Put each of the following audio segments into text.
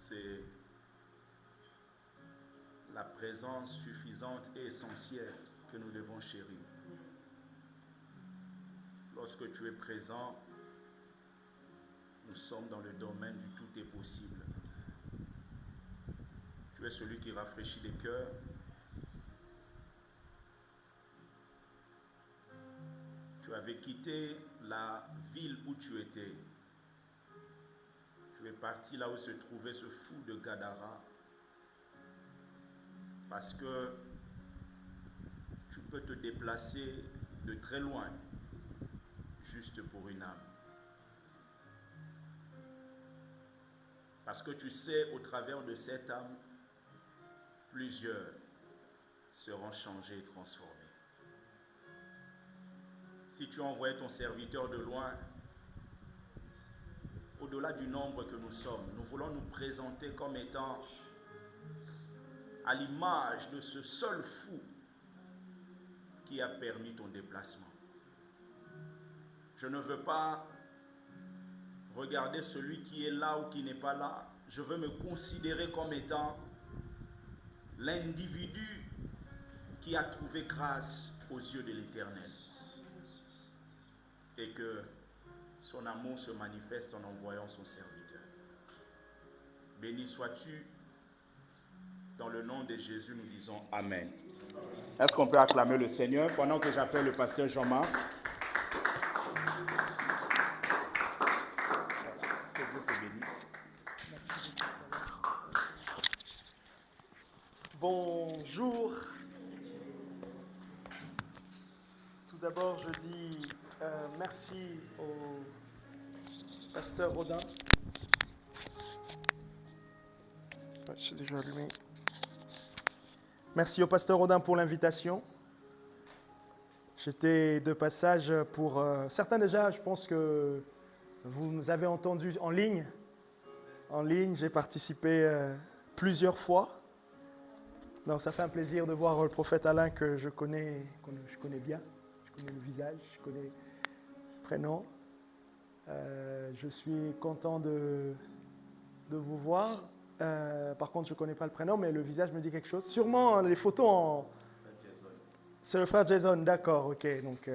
c'est la présence suffisante et essentielle que nous devons chérir. Lorsque tu es présent, nous sommes dans le domaine du tout est possible. Tu es celui qui rafraîchit les cœurs. Tu avais quitté la ville où tu étais. Tu es parti là où se trouvait ce fou de Gadara. Parce que tu peux te déplacer de très loin juste pour une âme. Parce que tu sais, au travers de cette âme, plusieurs seront changés et transformés. Si tu envoyais ton serviteur de loin, au-delà du nombre que nous sommes, nous voulons nous présenter comme étant à l'image de ce seul fou qui a permis ton déplacement. Je ne veux pas regarder celui qui est là ou qui n'est pas là. Je veux me considérer comme étant l'individu qui a trouvé grâce aux yeux de l'Éternel. Et que son amour se manifeste en envoyant son serviteur. Béni sois-tu. Dans le nom de Jésus, nous disons Amen. Est-ce qu'on peut acclamer le Seigneur pendant que j'appelle le pasteur Jean-Marc? Que Dieu te bénisse. Bonjour. Tout d'abord, je dis merci au pasteur Rodin. Ouais, je suis déjà allumé. Merci au pasteur Rodin pour l'invitation. J'étais de passage pour certains déjà, je pense que vous nous avez entendus en ligne. En ligne, j'ai participé plusieurs fois. Donc ça fait un plaisir de voir le prophète Alain que je connais bien. Je connais le visage, je connais le prénom. Je suis content de vous voir. Par contre, je ne connais pas le prénom, mais le visage me dit quelque chose. Sûrement les photos en... C'est le frère Jason, d'accord, ok. Donc,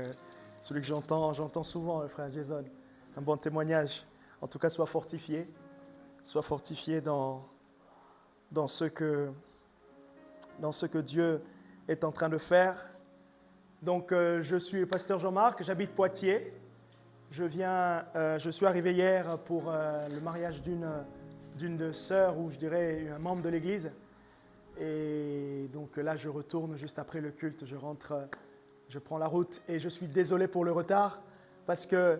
celui que j'entends souvent, le frère Jason. Un bon témoignage. En tout cas, sois fortifié. Sois fortifié dans ce que Dieu est en train de faire. Donc, je suis le pasteur Jean-Marc, j'habite Poitiers. Je suis arrivé hier pour le mariage d'une de sœurs, ou je dirais un membre de l'église. Et donc là, je retourne juste après le culte, je rentre, je prends la route et je suis désolé pour le retard parce que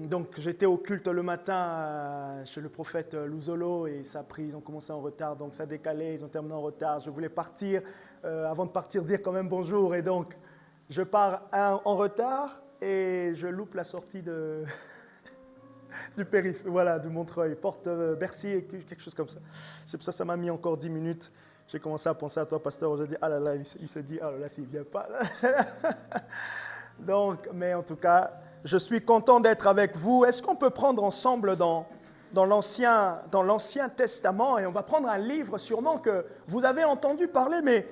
donc j'étais au culte le matin chez le prophète Luzolo et ils ont commencé en retard, donc ça a décalé, ils ont terminé en retard. Je voulais partir, avant de partir, dire quand même bonjour et donc je pars en retard et je loupe la sortie du périph', voilà, de Montreuil, porte Bercy, quelque chose comme ça. C'est pour ça que ça m'a mis encore 10 minutes. J'ai commencé à penser à toi, pasteur. J'ai dit, ah là là, il se dit, ah là là, s'il ne vient pas. Donc, mais en tout cas, je suis content d'être avec vous. Est-ce qu'on peut prendre ensemble dans l'Ancien Testament, et on va prendre un livre sûrement que vous avez entendu parler, mais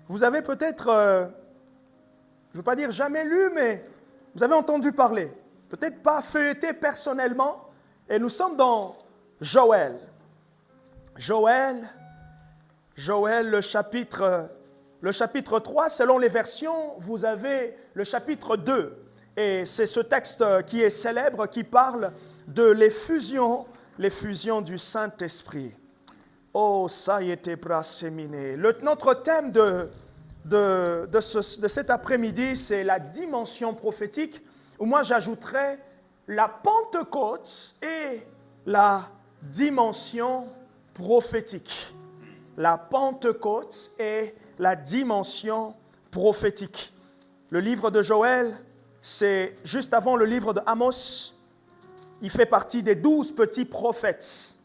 vous avez peut-être, je ne veux pas dire jamais lu, mais vous avez entendu parler. Peut-être pas feuilleté personnellement, et nous sommes dans Joël. Joël, le chapitre 3, selon les versions, vous avez le chapitre 2. Et c'est ce texte qui est célèbre, qui parle de l'effusion du Saint-Esprit. Oh, ça y était brasséminé. Notre thème de cet après-midi, c'est la dimension prophétique, où moi j'ajouterais la Pentecôte et la dimension prophétique. La Pentecôte et la dimension prophétique. Le livre de Joël, c'est juste avant le livre de Amos. Il fait partie des 12 petits prophètes.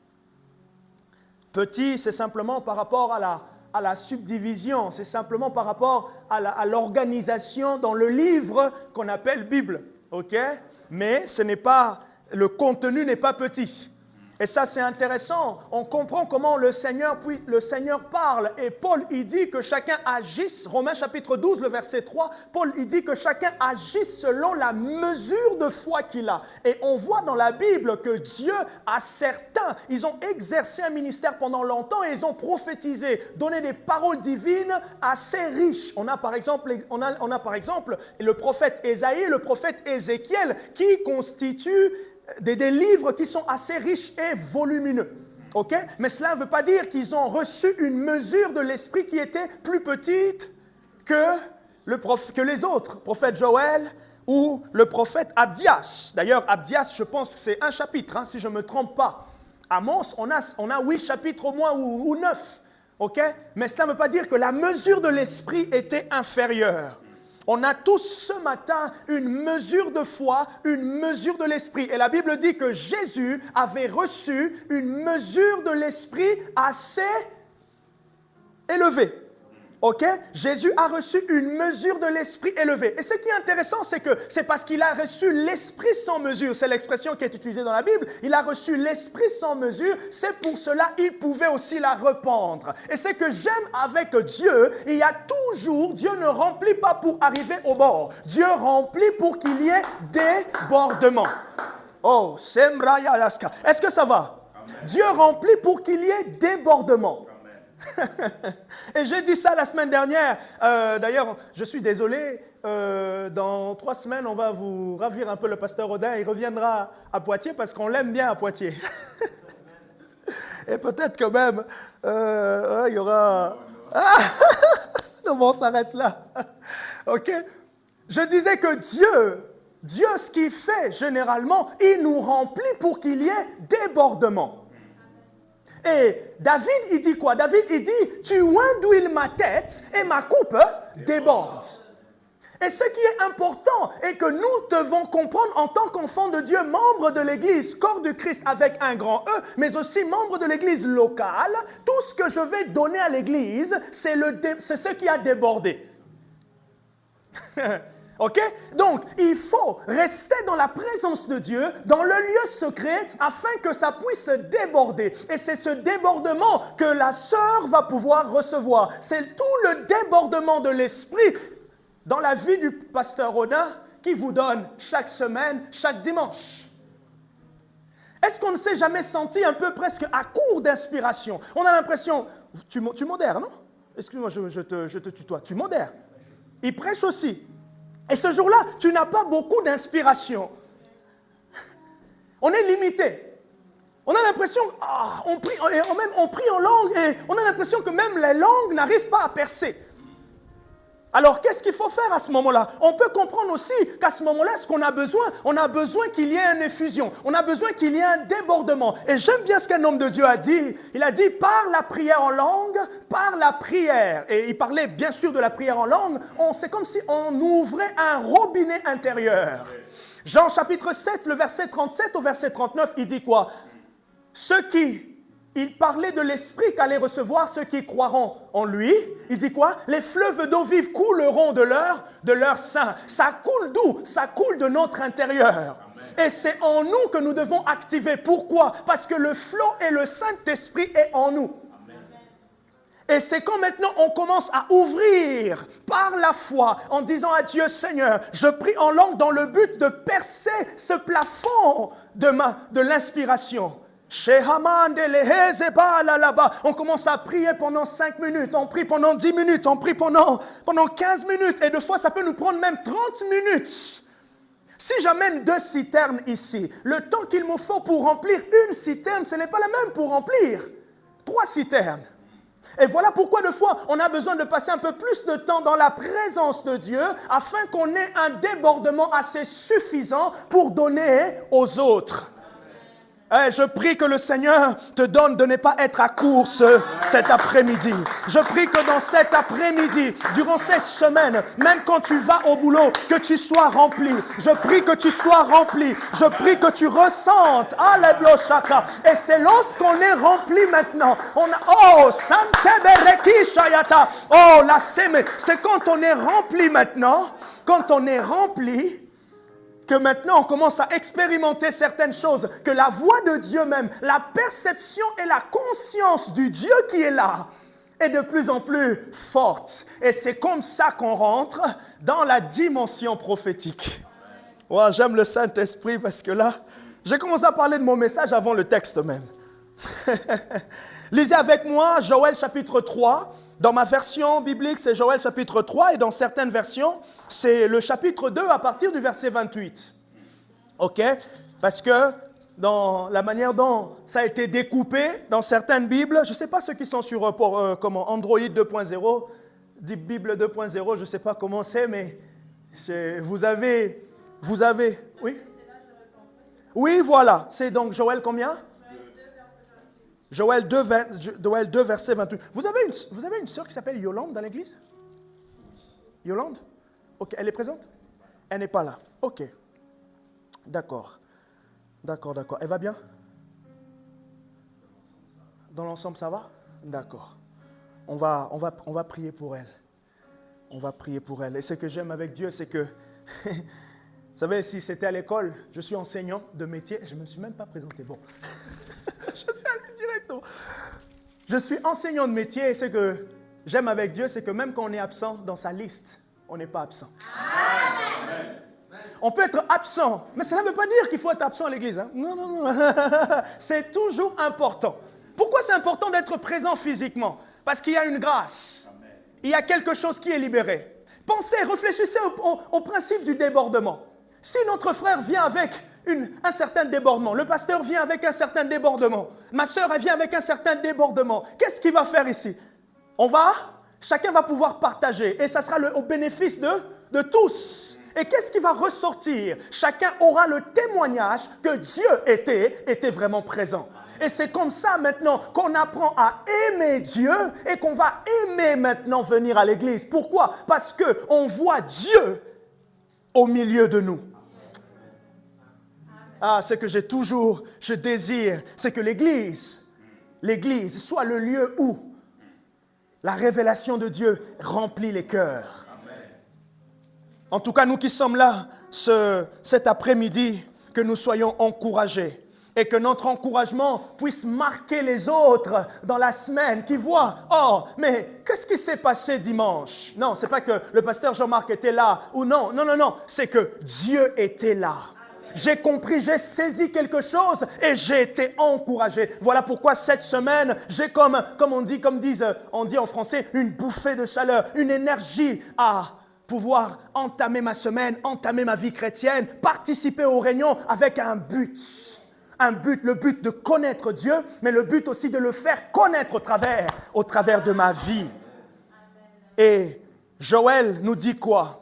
Petit, c'est simplement par rapport à la subdivision, c'est simplement par rapport à l'organisation dans le livre qu'on appelle Bible. Ok? Mais le contenu n'est pas petit. Et ça, c'est intéressant. On comprend comment le Seigneur parle. Et Paul, il dit que chacun agisse. Romains chapitre 12, le verset 3, Paul, il dit que chacun agisse selon la mesure de foi qu'il a. Et on voit dans la Bible que Dieu a certains, ils ont exercé un ministère pendant longtemps et ils ont prophétisé, donné des paroles divines assez riches. On a par exemple le prophète Ésaïe, le prophète Ézéchiel, qui constituent des livres qui sont assez riches et volumineux. Okay? Mais cela ne veut pas dire qu'ils ont reçu une mesure de l'esprit qui était plus petite que les autres, prophète Joël ou le prophète Abdias. D'ailleurs, Abdias, je pense que c'est un chapitre, si je ne me trompe pas. Amos, on a 8 chapitres au moins ou 9. Okay? Mais cela ne veut pas dire que la mesure de l'esprit était inférieure. On a tous ce matin une mesure de foi, une mesure de l'esprit. Et la Bible dit que Jésus avait reçu une mesure de l'esprit assez élevée. Ok? Jésus a reçu une mesure de l'esprit élevée. Et ce qui est intéressant, c'est que c'est parce qu'il a reçu l'esprit sans mesure. C'est l'expression qui est utilisée dans la Bible. Il a reçu l'esprit sans mesure. C'est pour cela qu'il pouvait aussi la rependre. Et c'est que j'aime avec Dieu, il y a toujours, Dieu ne remplit pas pour arriver au bord. Dieu remplit pour qu'il y ait débordement. Oh, Semraya Yaska. Est-ce que ça va? Amen. Dieu remplit pour qu'il y ait débordement. Et j'ai dit ça la semaine dernière. D'ailleurs, je suis désolé. Dans 3 semaines, on va vous ravir un peu le pasteur Audin. Il reviendra à Poitiers parce qu'on l'aime bien à Poitiers. Et peut-être que même, il y aura... Non, bon, on s'arrête là. OK? Je disais que Dieu, ce qu'il fait généralement, il nous remplit pour qu'il y ait débordement. Et David, il dit quoi? David, il dit, tu oinduiles ma tête et ma coupe déborde. Et ce qui est important est que nous devons comprendre en tant qu'enfants de Dieu, membres de l'Église, corps du Christ avec un grand E, mais aussi membres de l'Église locale, tout ce que je vais donner à l'Église, c'est ce qui a débordé. OK? Donc, il faut rester dans la présence de Dieu, dans le lieu secret, afin que ça puisse déborder. Et c'est ce débordement que la sœur va pouvoir recevoir. C'est tout le débordement de l'esprit dans la vie du pasteur Audin qui vous donne chaque semaine, chaque dimanche. Est-ce qu'on ne s'est jamais senti un peu presque à court d'inspiration? On a l'impression... Tu modères, non? Excuse-moi, je te tutoie. Tu modères. Il prêche aussi. Et ce jour-là, tu n'as pas beaucoup d'inspiration. On est limité. On a l'impression, on prie en langue et on a l'impression que même les langues n'arrivent pas à percer. Alors, qu'est-ce qu'il faut faire à ce moment-là? On peut comprendre aussi qu'à ce moment-là, ce qu'on a besoin qu'il y ait une effusion. On a besoin qu'il y ait un débordement. Et j'aime bien ce qu'un homme de Dieu a dit. Il a dit, par la prière en langue, par la prière. Et il parlait bien sûr de la prière en langue. C'est comme si on ouvrait un robinet intérieur. Jean chapitre 7, le verset 37 au verset 39, il dit quoi? Il parlait de l'esprit qu'allaient recevoir ceux qui croiront en lui. Il dit quoi? Les fleuves d'eau vive couleront de leur sein. Ça coule d'où? Ça coule de notre intérieur. Amen. Et c'est en nous que nous devons activer. Pourquoi? Parce que le flot et le Saint-Esprit est en nous. Amen. Et c'est quand maintenant on commence à ouvrir par la foi en disant à Dieu, Seigneur, je prie en langue dans le but de percer ce plafond de l'inspiration. On commence à prier pendant 5 minutes, on prie pendant 10 minutes, on prie pendant 15 minutes et des fois ça peut nous prendre même 30 minutes. Si j'amène 2 citernes ici, le temps qu'il me faut pour remplir une citerne, ce n'est pas la même pour remplir 3 citernes. Et voilà pourquoi des fois on a besoin de passer un peu plus de temps dans la présence de Dieu afin qu'on ait un débordement assez suffisant pour donner aux autres. Je prie que le Seigneur te donne de ne pas être à court cet après-midi. Je prie que dans cet après-midi, durant cette semaine, même quand tu vas au boulot, que tu sois rempli. Je prie que tu sois rempli. Je prie que tu ressentes. Et c'est lorsqu'on est rempli maintenant. C'est quand on est rempli maintenant, quand on est rempli, que maintenant on commence à expérimenter certaines choses, que la voix de Dieu même, la perception et la conscience du Dieu qui est là est de plus en plus forte. Et c'est comme ça qu'on rentre dans la dimension prophétique. Ouais, j'aime le Saint-Esprit parce que là, j'ai commencé à parler de mon message avant le texte même. Lisez avec moi Joël chapitre 3. Dans ma version biblique, c'est Joël chapitre 3 et dans certaines versions, c'est le chapitre 2 à partir du verset 28. OK? Parce que dans la manière dont ça a été découpé dans certaines Bibles, je ne sais pas ceux qui sont sur Android 2.0, Bible 2.0, je ne sais pas comment c'est, mais vous avez, oui? Oui, voilà. C'est donc Joël combien? Joël 2, verset 28. Vous avez une sœur qui s'appelle Yolande dans l'église? Yolande? Ok, elle est présente? Elle n'est pas là. Ok. D'accord. Elle va bien? Dans l'ensemble, ça va? D'accord. On va prier pour elle. On va prier pour elle. Et ce que j'aime avec Dieu, c'est que, vous savez, si c'était à l'école, je suis enseignant de métier, je ne me suis même pas présenté. Bon. Je suis allé directement. Je suis enseignant de métier et ce que j'aime avec Dieu, c'est que même quand on est absent dans sa liste, on n'est pas absent. Amen. On peut être absent, mais cela ne veut pas dire qu'il faut être absent à l'église. Hein? Non. C'est toujours important. Pourquoi c'est important d'être présent physiquement? Parce qu'il y a une grâce. Il y a quelque chose qui est libéré. Pensez, réfléchissez au principe du débordement. Si notre frère vient avec un certain débordement, le pasteur vient avec un certain débordement, ma soeur elle vient avec un certain débordement, qu'est-ce qu'il va faire ici? Chacun va pouvoir partager et ça sera au bénéfice de tous. Et qu'est-ce qui va ressortir? Chacun aura le témoignage que Dieu était vraiment présent. Et c'est comme ça maintenant qu'on apprend à aimer Dieu et qu'on va aimer maintenant venir à l'église. Pourquoi? Parce qu'on voit Dieu au milieu de nous. Ce que je désire, c'est que l'église soit le lieu où la révélation de Dieu remplit les cœurs. En tout cas, nous qui sommes là cet après-midi, que nous soyons encouragés et que notre encouragement puisse marquer les autres dans la semaine qui voient « Oh, mais qu'est-ce qui s'est passé dimanche ?» Non, ce n'est pas que le pasteur Jean-Marc était là ou non, c'est que Dieu était là. J'ai compris, j'ai saisi quelque chose et j'ai été encouragé. Voilà pourquoi cette semaine, j'ai comme on dit en français, une bouffée de chaleur, une énergie à pouvoir entamer ma semaine, entamer ma vie chrétienne, participer aux réunions avec un but. Le but de connaître Dieu, mais le but aussi de le faire connaître au travers de ma vie. Et Joël nous dit quoi?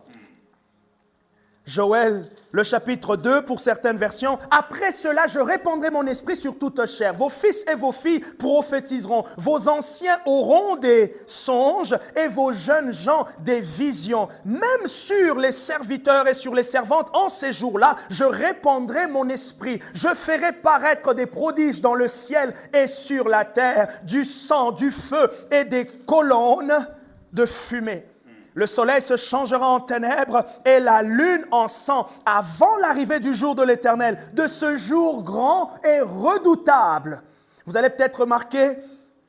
Joël, le chapitre 2, pour certaines versions. « Après cela, je répandrai mon esprit sur toute chair. Vos fils et vos filles prophétiseront. Vos anciens auront des songes et vos jeunes gens des visions. Même sur les serviteurs et sur les servantes, en ces jours-là, je répandrai mon esprit. Je ferai paraître des prodiges dans le ciel et sur la terre, du sang, du feu et des colonnes de fumée. Le soleil se changera en ténèbres et la lune en sang avant l'arrivée du jour de l'Éternel, de ce jour grand et redoutable. » Vous allez peut-être remarquer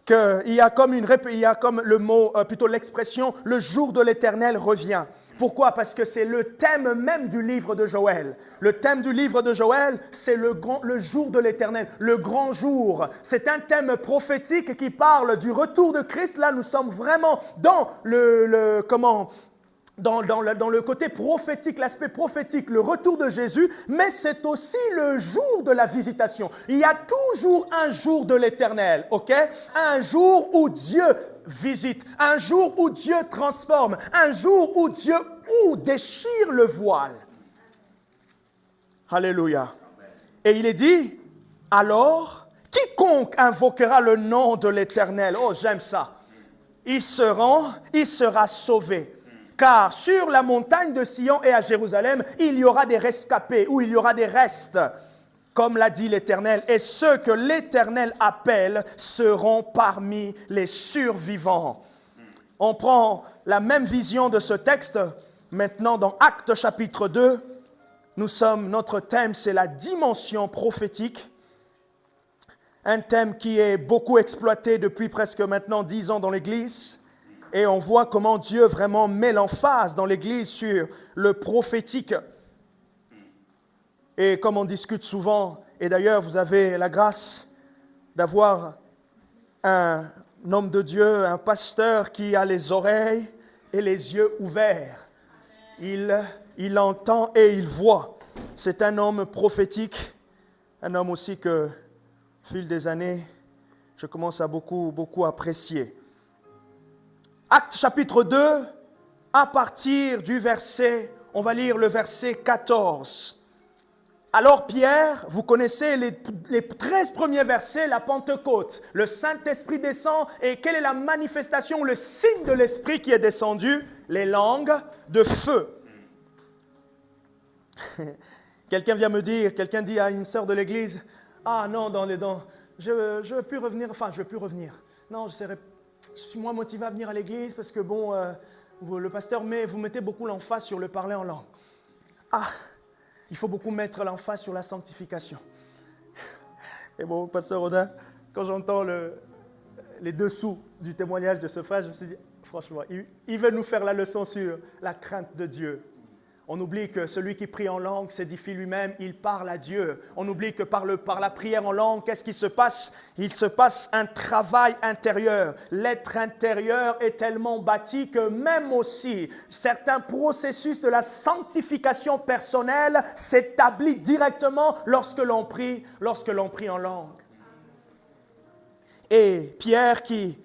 qu'il y a comme le mot, plutôt l'expression « le jour de l'Éternel revient ». Pourquoi? Parce que c'est le thème même du livre de Joël. Le thème du livre de Joël, c'est le jour de l'Éternel, le grand jour. C'est un thème prophétique qui parle du retour de Christ. Là, nous sommes vraiment dans le côté prophétique, l'aspect prophétique, le retour de Jésus, mais c'est aussi le jour de la visitation. Il y a toujours un jour de l'Éternel, ok? Un jour où Dieu visite, un jour où Dieu transforme, un jour où Dieu déchire le voile. Alléluia. Et il est dit, alors, quiconque invoquera le nom de l'Éternel, oh j'aime ça, il sera sauvé. Car sur la montagne de Sion et à Jérusalem, il y aura des rescapés, ou il y aura des restes, comme l'a dit l'Éternel. Et ceux que l'Éternel appelle seront parmi les survivants. On prend la même vision de ce texte maintenant dans Actes chapitre 2, Notre thème, c'est la dimension prophétique. Un thème qui est beaucoup exploité depuis presque maintenant 10 ans dans l'Église. Et on voit comment Dieu vraiment met l'emphase dans l'Église sur le prophétique. Et comme on discute souvent, et d'ailleurs vous avez la grâce d'avoir un homme de Dieu, un pasteur qui a les oreilles et les yeux ouverts. Il entend et il voit. C'est un homme prophétique, un homme aussi que, au fil des années, je commence à beaucoup apprécier. Actes chapitre 2, à partir du verset, on va lire le verset 14. Alors Pierre, vous connaissez les 13 premiers versets, la Pentecôte, le Saint-Esprit descend et quelle est la manifestation, le signe de l'Esprit qui est descendu? Les langues de feu. Quelqu'un vient me dire, quelqu'un dit à une sœur de l'église, « Ah non, je ne veux plus revenir, Non, je suis moins motivé à venir à l'église parce que bon, le pasteur, vous mettez beaucoup l'emphase sur le parler en langue. Ah, il faut beaucoup mettre l'emphase sur la sanctification. » Et bon, pasteur Audin, quand j'entends les dessous du témoignage de ce frère, je me suis dit, franchement, il veut nous faire la leçon sur la crainte de Dieu. On oublie que celui qui prie en langue s'édifie lui-même, il parle à Dieu. On oublie que par la prière en langue, qu'est-ce qui se passe? Il se passe un travail intérieur. L'être intérieur est tellement bâti que même aussi certains processus de la sanctification personnelle s'établissent directement lorsque l'on prie en langue. Et Pierre qui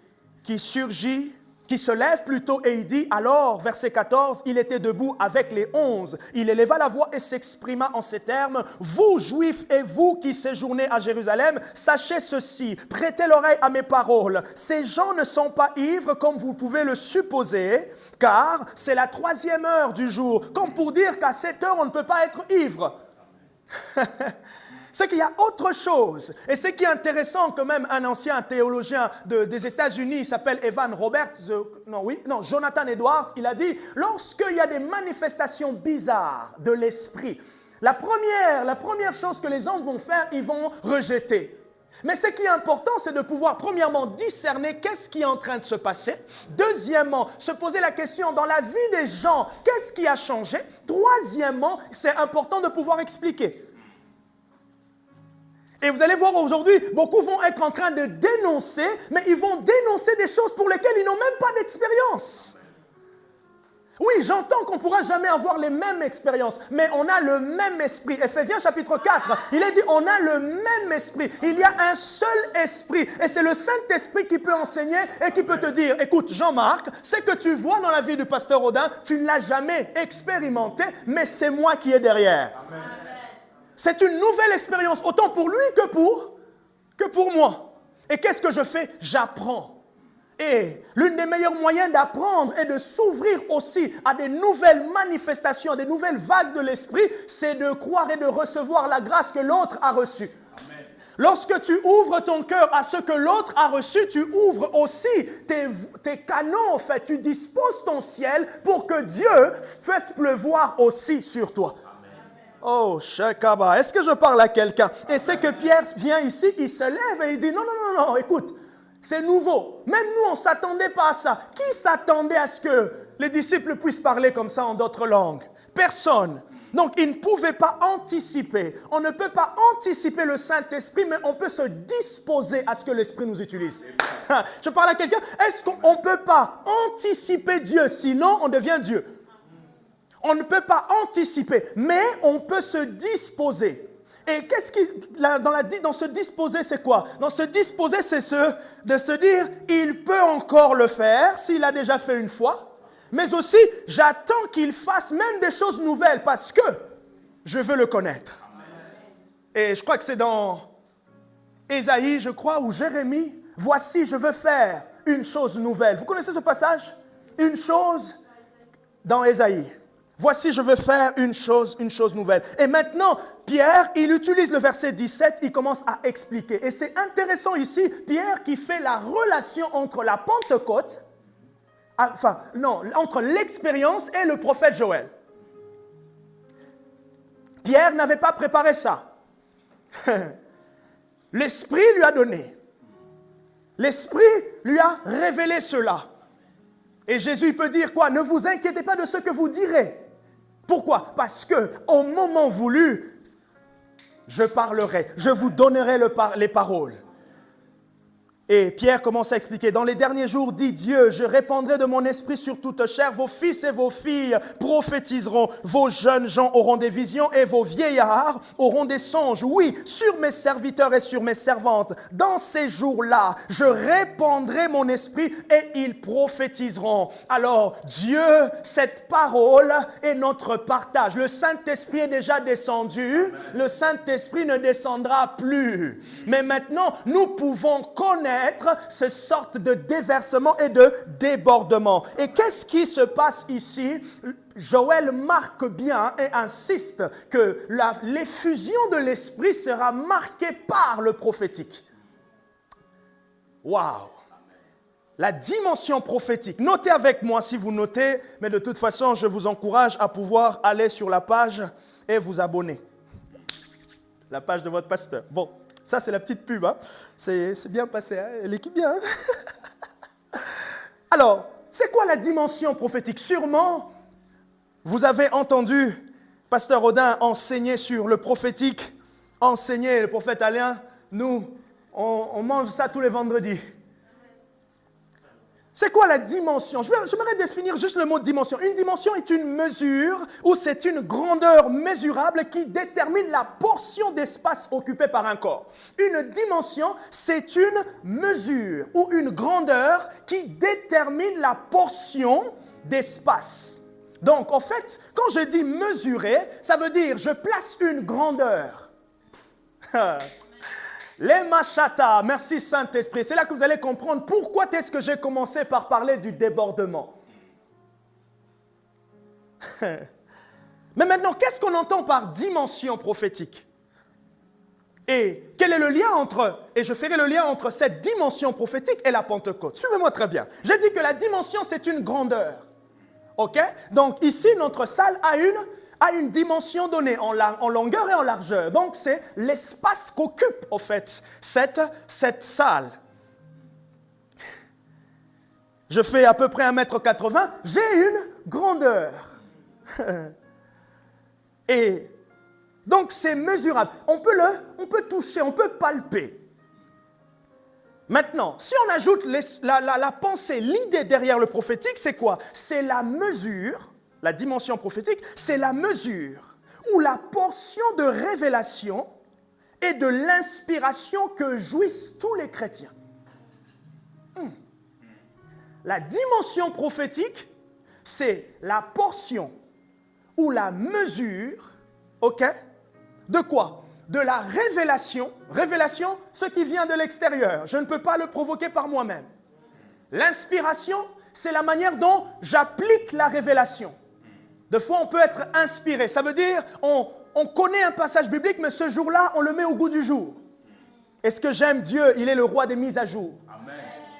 surgit, qui se lève plutôt et il dit, alors, verset 14, il était debout avec les 11. Il éleva la voix et s'exprima en ces termes, « Vous, Juifs, et vous qui séjournez à Jérusalem, sachez ceci, prêtez l'oreille à mes paroles. Ces gens ne sont pas ivres comme vous pouvez le supposer, car c'est la 3e heure du jour, comme pour dire qu'à cette heure, on ne peut pas être ivre. » C'est qu'il y a autre chose. Et ce qui est intéressant, quand même, un ancien théologien des États-Unis, il s'appelle Jonathan Edwards, il a dit, lorsqu'il y a des manifestations bizarres de l'esprit, la première chose que les hommes vont faire, ils vont rejeter. Mais ce qui est important, c'est de pouvoir, premièrement, discerner qu'est-ce qui est en train de se passer. Deuxièmement, se poser la question dans la vie des gens, qu'est-ce qui a changé. Troisièmement, c'est important de pouvoir expliquer. Et vous allez voir aujourd'hui, beaucoup vont être en train de dénoncer, mais ils vont dénoncer des choses pour lesquelles ils n'ont même pas d'expérience. Oui, j'entends qu'on ne pourra jamais avoir les mêmes expériences, mais on a le même esprit. Ephésiens chapitre 4, il est dit, on a le même esprit. Il y a un seul esprit. Et c'est le Saint-Esprit qui peut enseigner et qui peut te dire, écoute, Jean-Marc, ce que tu vois dans la vie du pasteur Audin, tu ne l'as jamais expérimenté, mais c'est moi qui est derrière. Amen. C'est une nouvelle expérience, autant pour lui que pour moi. Et qu'est-ce que je fais? J'apprends. Et l'une des meilleurs moyens d'apprendre et de s'ouvrir aussi à des nouvelles manifestations, à des nouvelles vagues de l'esprit, c'est de croire et de recevoir la grâce que l'autre a reçue. Amen. Lorsque tu ouvres ton cœur à ce que l'autre a reçu, tu ouvres aussi tes canaux, en fait. Tu disposes ton ciel pour que Dieu fasse pleuvoir aussi sur toi. Oh, Shekaba, est-ce que je parle à quelqu'un? Et c'est que Pierre vient ici, il se lève et il dit, non, écoute, c'est nouveau. Même nous, on ne s'attendait pas à ça. Qui s'attendait à ce que les disciples puissent parler comme ça en d'autres langues? Personne. Donc, ils ne pouvaient pas anticiper. On ne peut pas anticiper le Saint-Esprit, mais on peut se disposer à ce que l'Esprit nous utilise. Je parle à quelqu'un, est-ce qu'on ne peut pas anticiper Dieu, sinon on devient Dieu? On ne peut pas anticiper, mais on peut se disposer. Et qu'est-ce qui, dans se disposer, c'est quoi? Dans se disposer, c'est de se dire, il peut encore le faire, s'il a déjà fait une fois, mais aussi, j'attends qu'il fasse même des choses nouvelles, parce que je veux le connaître. Et je crois que c'est dans Ésaïe, je crois, ou Jérémie, voici, je veux faire une chose nouvelle. Vous connaissez ce passage? Une chose dans Ésaïe. Voici, je veux faire une chose nouvelle. Et maintenant, Pierre, il utilise le verset 17, il commence à expliquer. Et c'est intéressant ici, Pierre qui fait la relation entre la Pentecôte, entre l'expérience et le prophète Joël. Pierre n'avait pas préparé ça. L'Esprit lui a donné. L'Esprit lui a révélé cela. Et Jésus peut dire quoi? Ne vous inquiétez pas de ce que vous direz. Pourquoi? Parce que au moment voulu, je parlerai, je vous donnerai les paroles. Et Pierre commence à expliquer, dans les derniers jours, dit Dieu, je répandrai de mon esprit sur toute chair, vos fils et vos filles prophétiseront, vos jeunes gens auront des visions et vos vieillards auront des songes. Oui, sur mes serviteurs et sur mes servantes, dans ces jours-là, je répandrai mon esprit et ils prophétiseront. Alors, Dieu, cette parole est notre partage. Le Saint-Esprit est déjà descendu, le Saint-Esprit ne descendra plus. Mais maintenant, nous pouvons connaître ces sortes de déversement et de débordement. Et qu'est-ce qui se passe ici? Joël marque bien et insiste que l'effusion de l'esprit sera marquée par le prophétique. Waouh! La dimension prophétique. Notez avec moi si vous notez, mais de toute façon, je vous encourage à pouvoir aller sur la page et vous abonner. La page de votre pasteur. Bon. Ça, c'est la petite pub. Hein. C'est bien passé. Hein. L'équipe bien. Hein. Alors, c'est quoi la dimension prophétique? Sûrement, vous avez entendu Pasteur Audin enseigner sur le prophétique, enseigner le prophète Alain. Nous, on mange ça tous les vendredis. C'est quoi la dimension? J'aimerais définir juste le mot dimension. Une dimension est une mesure ou c'est une grandeur mesurable qui détermine la portion d'espace occupée par un corps. Une dimension, c'est une mesure ou une grandeur qui détermine la portion d'espace. Donc, en fait, quand je dis mesurer, ça veut dire je place une grandeur. Les machata, merci Saint-Esprit. C'est là que vous allez comprendre pourquoi est-ce que j'ai commencé par parler du débordement. Mais maintenant, qu'est-ce qu'on entend par dimension prophétique? Et quel est le lien et je ferai le lien entre cette dimension prophétique et la Pentecôte. Suivez-moi très bien. J'ai dit que la dimension, c'est une grandeur. OK? Donc ici, notre salle a une dimension donnée en longueur et en largeur. Donc, c'est l'espace qu'occupe, en fait, cette salle. Je fais à peu près 1,80 m, j'ai une grandeur. Et donc, c'est mesurable. On peut toucher, on peut palper. Maintenant, si on ajoute la pensée, l'idée derrière le prophétique, c'est quoi? C'est la mesure. La dimension prophétique, c'est la mesure ou la portion de révélation et de l'inspiration que jouissent tous les chrétiens. La dimension prophétique, c'est la portion ou la mesure, ok, de quoi? De la révélation. Révélation, ce qui vient de l'extérieur. Je ne peux pas le provoquer par moi-même. L'inspiration, c'est la manière dont j'applique la révélation. Des fois, on peut être inspiré. Ça veut dire, on connaît un passage biblique, mais ce jour-là, on le met au goût du jour. Est-ce que j'aime Dieu? Il est le roi des mises à jour. Amen.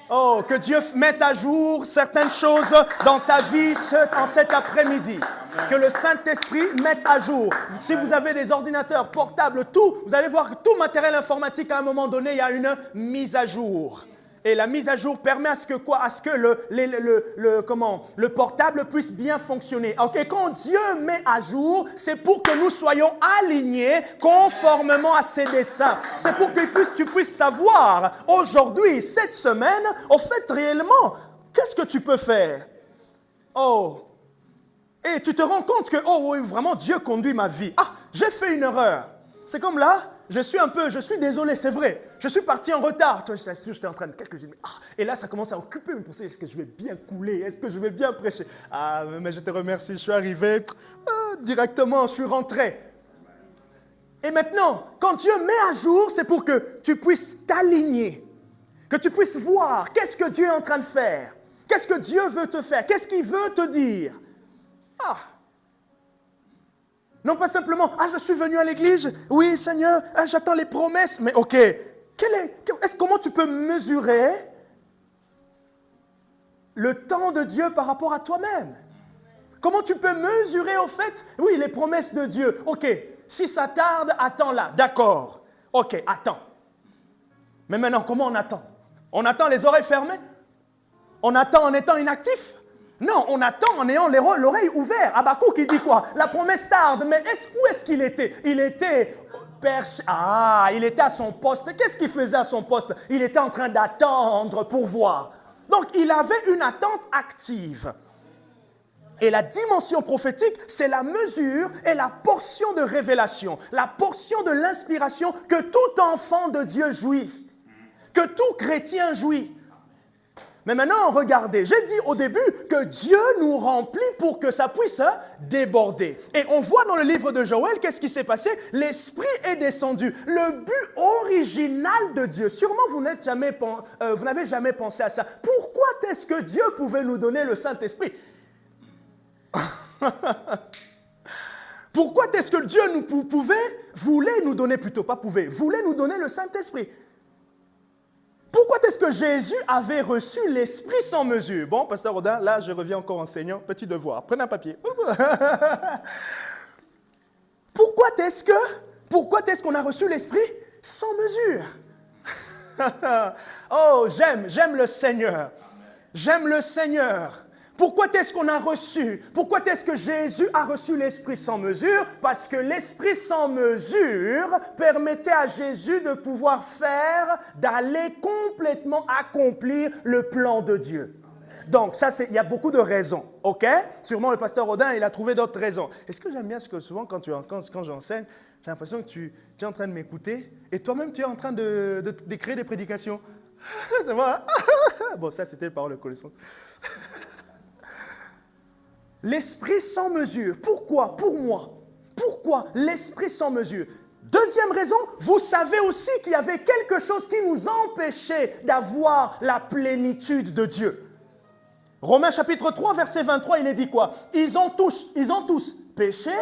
Oh, que Dieu mette à jour certaines choses dans ta vie en cet après-midi. Amen. Que le Saint-Esprit mette à jour. Amen. Si vous avez des ordinateurs portables, tout, vous allez voir que tout matériel informatique, à un moment donné, il y a une mise à jour. Et la mise à jour permet à ce que quoi? À ce que le portable puisse bien fonctionner. Okay, quand Dieu met à jour, c'est pour que nous soyons alignés conformément à ses desseins. C'est pour que tu puisses savoir aujourd'hui, cette semaine, en fait, réellement, qu'est-ce que tu peux faire? Oh! Et tu te rends compte que, oh oui, vraiment, Dieu conduit ma vie. Ah, j'ai fait une erreur. C'est comme là, je suis désolé, c'est vrai. Je suis parti en retard. Toi, j'étais en train de et là, ça commence à occuper une pensée. Est-ce que je vais bien couler? Est-ce que je vais bien prêcher? Ah, mais je te remercie. Je suis arrivé directement, je suis rentré. Et maintenant, quand Dieu met à jour, c'est pour que tu puisses t'aligner. Que tu puisses voir qu'est-ce que Dieu est en train de faire. Qu'est-ce que Dieu veut te faire? Qu'est-ce qu'il veut te dire? Ah! Non pas simplement, je suis venu à l'église, oui Seigneur, j'attends les promesses, mais ok, comment tu peux mesurer le temps de Dieu par rapport à toi-même? Comment tu peux mesurer au fait, oui, les promesses de Dieu, ok, Si ça tarde, attends là. D'accord. Ok, attends. Mais maintenant, comment on attend? On attend les oreilles fermées? On attend en étant inactif? Non, on attend en ayant l'oreille ouverte. Habakkuk, il dit quoi? La promesse tarde, mais où est-ce qu'il était? Il était perché. Ah, il était à son poste. Qu'est-ce qu'il faisait à son poste? Il était en train d'attendre pour voir. Donc, il avait une attente active. Et la dimension prophétique, c'est la mesure et la portion de révélation, la portion de l'inspiration que tout enfant de Dieu jouit, que tout chrétien jouit. Mais maintenant, regardez, j'ai dit au début que Dieu nous remplit pour que ça puisse déborder. Et on voit dans le livre de Joël, qu'est-ce qui s'est passé? L'Esprit est descendu. Le but original de Dieu, sûrement vous n'avez jamais pensé à ça. Pourquoi est-ce que Dieu pouvait nous donner le Saint-Esprit? Pourquoi est-ce que Dieu voulait nous donner le Saint-Esprit? Pourquoi est-ce que Jésus avait reçu l'Esprit sans mesure? Bon, Pasteur Rodin, là, je reviens encore enseignant. Petit devoir, prenez un papier. Pourquoi est-ce qu'on a reçu l'Esprit sans mesure? Oh, j'aime le Seigneur. J'aime le Seigneur. Pourquoi est-ce qu'on a reçu? Pourquoi est-ce que Jésus a reçu l'Esprit sans mesure? Parce que l'Esprit sans mesure permettait à Jésus de pouvoir d'aller complètement accomplir le plan de Dieu. Donc, il y a beaucoup de raisons, ok? Sûrement le pasteur Rodin, il a trouvé d'autres raisons. Est-ce que j'aime bien ce que souvent, quand j'enseigne, j'ai l'impression que tu es en train de m'écouter et toi-même, tu es en train d'écrire des prédications. C'est vrai? Bon, ça, c'était par le connaissance. L'Esprit sans mesure. Pourquoi? Pour moi. Pourquoi l'Esprit sans mesure? Deuxième raison, vous savez aussi qu'il y avait quelque chose qui nous empêchait d'avoir la plénitude de Dieu. Romains chapitre 3, verset 23, il est dit quoi? Ils ont tous péché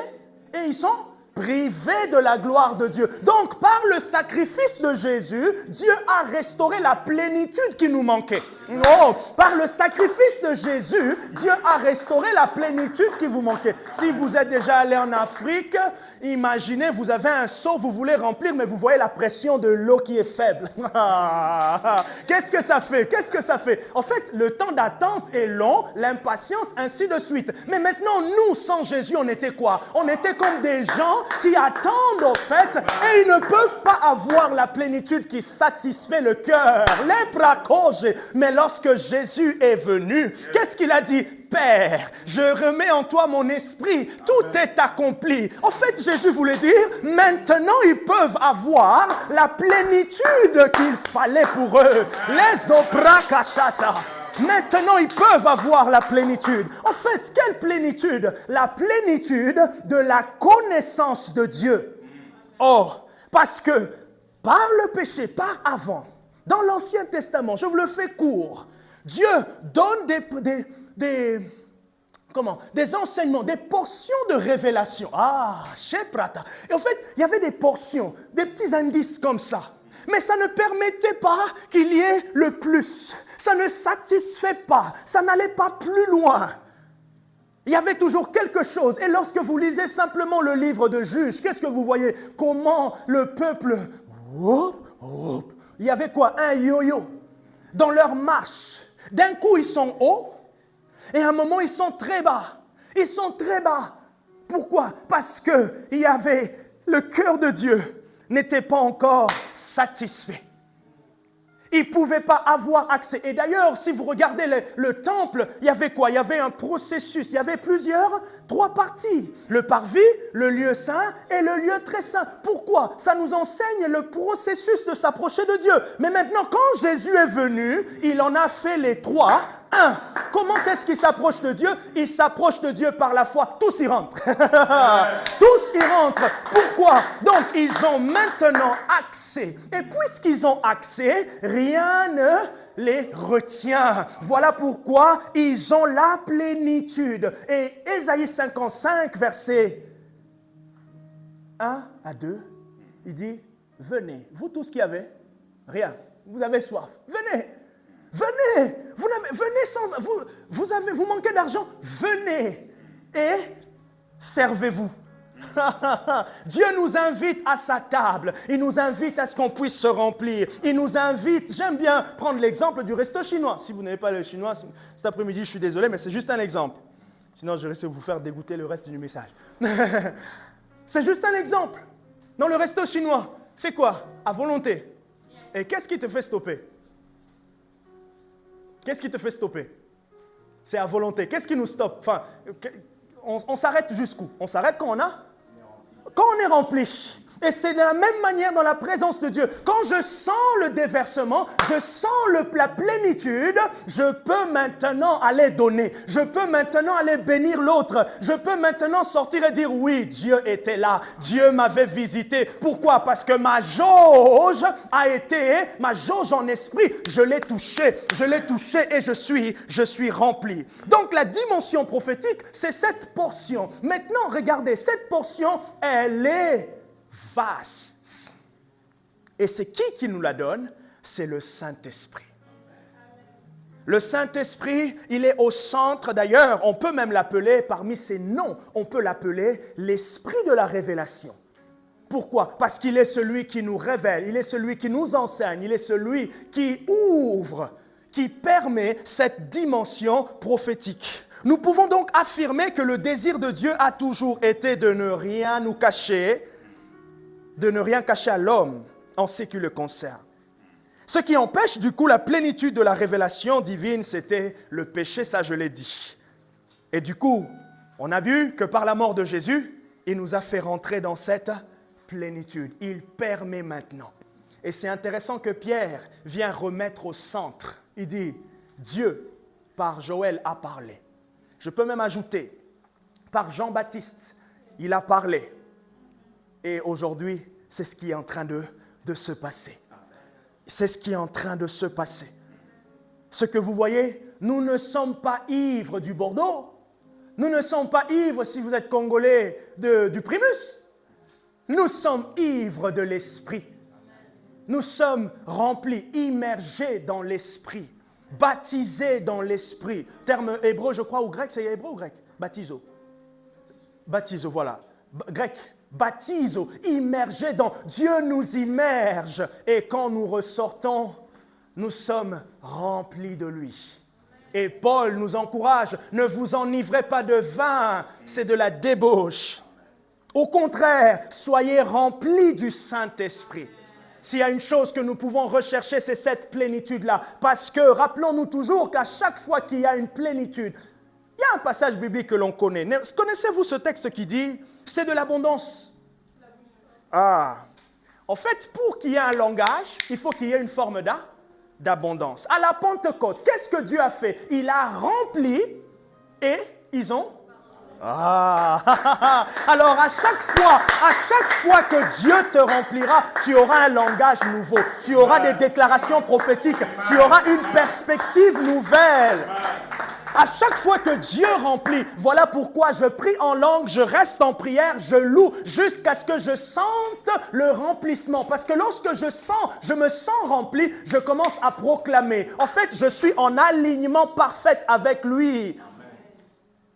et ils sont privés de la gloire de Dieu. Donc, par le sacrifice de Jésus, Dieu a restauré la plénitude qui nous manquait. Non, par le sacrifice de Jésus, Dieu a restauré la plénitude qui vous manquait. Si vous êtes déjà allé en Afrique, imaginez, vous avez un seau, vous voulez remplir, mais vous voyez la pression de l'eau qui est faible. Qu'est-ce que ça fait? Qu'est-ce que ça fait? En fait, le temps d'attente est long, l'impatience, ainsi de suite. Mais maintenant, nous, sans Jésus, on était quoi? On était comme des gens qui attendent, en fait, et ils ne peuvent pas avoir la plénitude qui satisfait le cœur. Les bracoges. Mais lorsque Jésus est venu, qu'est-ce qu'il a dit? Père, je remets en toi mon esprit, tout est accompli. En fait, Jésus voulait dire, maintenant ils peuvent avoir la plénitude qu'il fallait pour eux. Les obrakashata. Maintenant, ils peuvent avoir la plénitude. En fait, quelle plénitude? La plénitude de la connaissance de Dieu. Oh, parce que par le péché, par avant, dans l'Ancien Testament, je vous le fais court, Dieu donne des enseignements, des portions de révélation. Ah, chez Prata. Et en fait, il y avait des portions, des petits indices comme ça. Mais ça ne permettait pas qu'il y ait le plus. Ça ne satisfait pas. Ça n'allait pas plus loin. Il y avait toujours quelque chose. Et lorsque vous lisez simplement le livre de Juges, qu'est-ce que vous voyez? Comment le peuple... Il y avait quoi? Un yo-yo. Dans leur marche. D'un coup, ils sont hauts. Et à un moment, ils sont très bas. Ils sont très bas. Pourquoi? Parce qu'il y avait le cœur de Dieu n'était pas encore satisfait. Ils ne pouvaient pas avoir accès. Et d'ailleurs, si vous regardez le temple, il y avait quoi? Il y avait un processus. Il y avait trois parties. Le parvis, le lieu saint et le lieu très saint. Pourquoi? Ça nous enseigne le processus de s'approcher de Dieu. Mais maintenant, quand Jésus est venu, il en a fait les trois. Comment est-ce qu'il s'approche de Dieu? Il s'approche de Dieu par la foi. Tous y rentrent. Tous y rentrent. Pourquoi? Donc, ils ont maintenant accès. Et puisqu'ils ont accès, rien ne les retient. Voilà pourquoi ils ont la plénitude. Et Ésaïe 55, verset 1 à 2, il dit, venez, vous tous qui avez rien, vous avez soif, venez. Venez, venez sans, vous manquez d'argent, venez et servez-vous. Dieu nous invite à sa table. Il nous invite à ce qu'on puisse se remplir. Il nous invite, j'aime bien prendre l'exemple du resto chinois. Si vous n'avez pas le chinois, cet après-midi, je suis désolé, mais c'est juste un exemple. Sinon, je risque de vous faire dégoûter le reste du message. C'est juste un exemple. Dans le resto chinois, c'est quoi? À volonté. Et qu'est-ce qui te fait stopper? Qu'est-ce qui te fait stopper? C'est à volonté. Qu'est-ce qui nous stoppe? Enfin, on s'arrête jusqu'où? On s'arrête quand on est rempli. Et c'est de la même manière dans la présence de Dieu. Quand je sens le déversement, je sens la plénitude, je peux maintenant aller donner. Je peux maintenant aller bénir l'autre. Je peux maintenant sortir et dire oui, Dieu était là. Dieu m'avait visité. Pourquoi? Parce que ma jauge en esprit, je l'ai touché et je suis rempli. Donc la dimension prophétique, c'est cette portion. Maintenant, regardez, cette portion, elle est vaste. Et c'est qui nous la donne? C'est le Saint-Esprit. Le Saint-Esprit, il est au centre. D'ailleurs, on peut même l'appeler, parmi ses noms, on peut l'appeler l'Esprit de la révélation. Pourquoi? Parce qu'il est celui qui nous révèle, il est celui qui nous enseigne, il est celui qui ouvre, qui permet cette dimension prophétique. Nous pouvons donc affirmer que le désir de Dieu a toujours été de ne rien nous cacher, de ne rien cacher à l'homme en ce qui le concerne. Ce qui empêche du coup la plénitude de la révélation divine, c'était le péché, ça je l'ai dit. Et du coup, on a vu que par la mort de Jésus, il nous a fait rentrer dans cette plénitude. Il permet maintenant. Et c'est intéressant que Pierre vient remettre au centre. Il dit, Dieu, par Joël, a parlé. Je peux même ajouter, par Jean-Baptiste, il a parlé. Et aujourd'hui, c'est ce qui est en train de se passer. C'est ce qui est en train de se passer. Ce que vous voyez, nous ne sommes pas ivres du Bordeaux. Nous ne sommes pas ivres, si vous êtes Congolais, du Primus. Nous sommes ivres de l'Esprit. Nous sommes remplis, immergés dans l'Esprit, baptisés dans l'Esprit. Terme hébreu, je crois, ou grec, c'est hébreu ou grec? Baptizo. Baptizo, voilà. Grec. Baptizo, immergé dans Dieu nous immerge et quand nous ressortons, nous sommes remplis de lui. Et Paul nous encourage, ne vous enivrez pas de vin, c'est de la débauche. Au contraire, soyez remplis du Saint-Esprit. S'il y a une chose que nous pouvons rechercher, c'est cette plénitude-là. Parce que rappelons-nous toujours qu'à chaque fois qu'il y a une plénitude, il y a un passage biblique que l'on connaît. Connaissez-vous ce texte qui dit « c'est de l'abondance » ? Ah, en fait, pour qu'il y ait un langage, il faut qu'il y ait une forme d'abondance. À la Pentecôte, qu'est-ce que Dieu a fait? Il a rempli et ils ont... Ah, alors à chaque fois que Dieu te remplira, tu auras un langage nouveau, tu auras des déclarations prophétiques, tu auras une perspective nouvelle. À chaque fois que Dieu remplit, voilà pourquoi je prie en langue, je reste en prière, je loue jusqu'à ce que je sente le remplissement. Parce que lorsque je me sens rempli, je commence à proclamer. En fait, je suis en alignement parfait avec lui.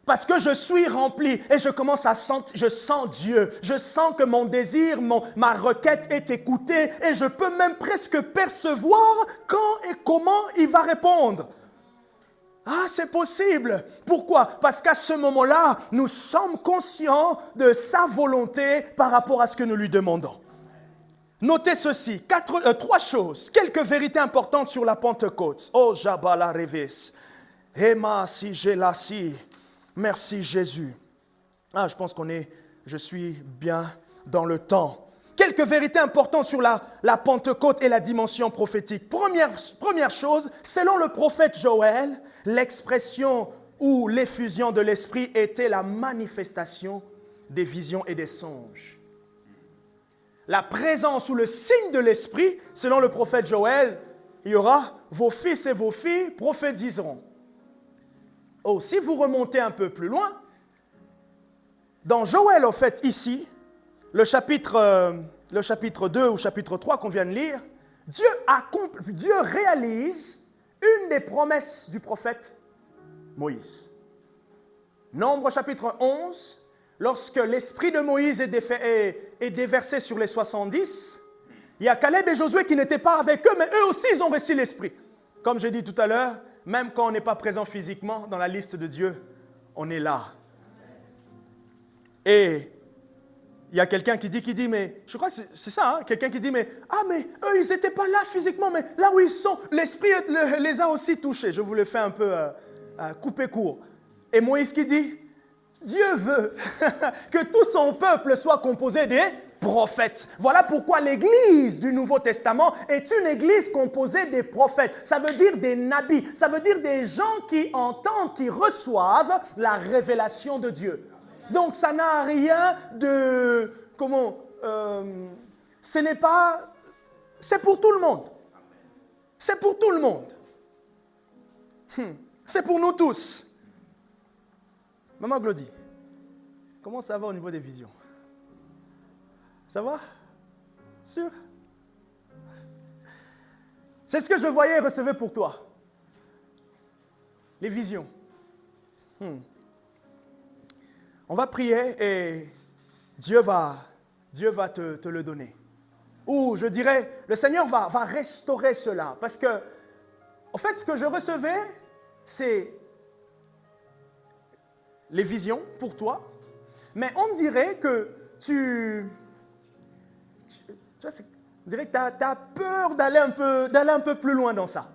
Parce que je suis rempli et je commence à sentir, je sens Dieu. Je sens que mon désir, ma requête est écoutée et je peux même presque percevoir quand et comment il va répondre. Ah, c'est possible. Pourquoi? Parce qu'à ce moment-là, nous sommes conscients de sa volonté par rapport à ce que nous lui demandons. Notez ceci, trois choses, quelques vérités importantes sur la Pentecôte. Oh, Jabala Revis, Ema si Gelasi. Merci Jésus. Ah, je pense je suis bien dans le temps. Quelques vérités importantes sur la Pentecôte et la dimension prophétique. Première chose, selon le prophète Joël, l'expression ou l'effusion de l'Esprit était la manifestation des visions et des songes. La présence ou le signe de l'Esprit, selon le prophète Joël, il y aura vos fils et vos filles prophétiseront. Oh, si vous remontez un peu plus loin, dans Joël, en fait, ici, le chapitre 2 ou chapitre 3 qu'on vient de lire, Dieu réalise une des promesses du prophète Moïse. Nombre chapitre 11, lorsque l'esprit de Moïse est déversé sur les 70, il y a Caleb et Josué qui n'étaient pas avec eux, mais eux aussi, ils ont reçu l'esprit. Comme j'ai dit tout à l'heure, même quand on n'est pas présent physiquement dans la liste de Dieu, on est là. Et il y a quelqu'un qui dit, mais je crois que c'est ça, hein, quelqu'un qui dit, mais eux, ils n'étaient pas là physiquement, mais là où ils sont, l'esprit les a aussi touchés. Je vous le fais un peu couper court. Et Moïse qui dit, Dieu veut que tout son peuple soit composé des prophètes. Voilà pourquoi l'église du Nouveau Testament est une église composée des prophètes. Ça veut dire des nabis, ça veut dire des gens qui entendent, qui reçoivent la révélation de Dieu. Donc ça n'a rien de... ce n'est pas... C'est pour tout le monde. C'est pour tout le monde. C'est pour nous tous. Maman Glody, comment ça va au niveau des visions? Ça va? Sûr? C'est ce que je voyais et recevais pour toi. Les visions. On va prier et Dieu va te le donner. Ou je dirais, le Seigneur va restaurer cela. Parce que, en fait, ce que je recevais, c'est les visions pour toi. Mais on dirait que tu vois, on dirait que tu as peur d'aller un peu plus loin dans ça.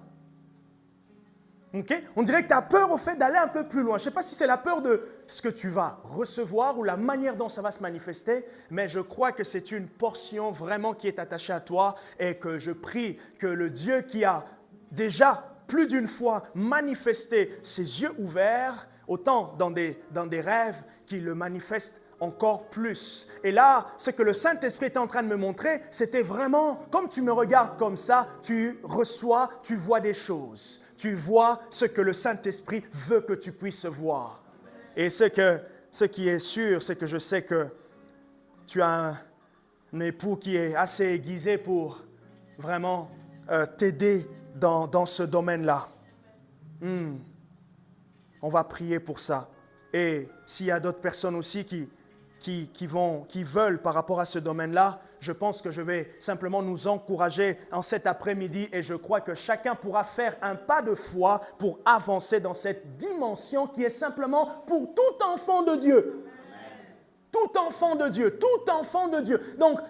Okay? On dirait que tu as peur au fait d'aller un peu plus loin. Je ne sais pas si c'est la peur de ce que tu vas recevoir ou la manière dont ça va se manifester, mais je crois que c'est une portion vraiment qui est attachée à toi et que je prie que le Dieu qui a déjà plus d'une fois manifesté ses yeux ouverts, autant dans des rêves, qu'il le manifeste encore plus. Et là, ce que le Saint-Esprit est en train de me montrer, c'était vraiment, comme tu me regardes comme ça, tu reçois, tu vois des choses. Tu vois ce que le Saint-Esprit veut que tu puisses voir. Et ce qui est sûr, c'est que je sais que tu as un époux qui est assez aiguisé pour vraiment t'aider dans ce domaine-là. On va prier pour ça. Et s'il y a d'autres personnes aussi qui veulent par rapport à ce domaine-là, je pense que je vais simplement nous encourager en cet après-midi et je crois que chacun pourra faire un pas de foi pour avancer dans cette dimension qui est simplement pour tout enfant de Dieu. Tout enfant de Dieu, tout enfant de Dieu. Donc,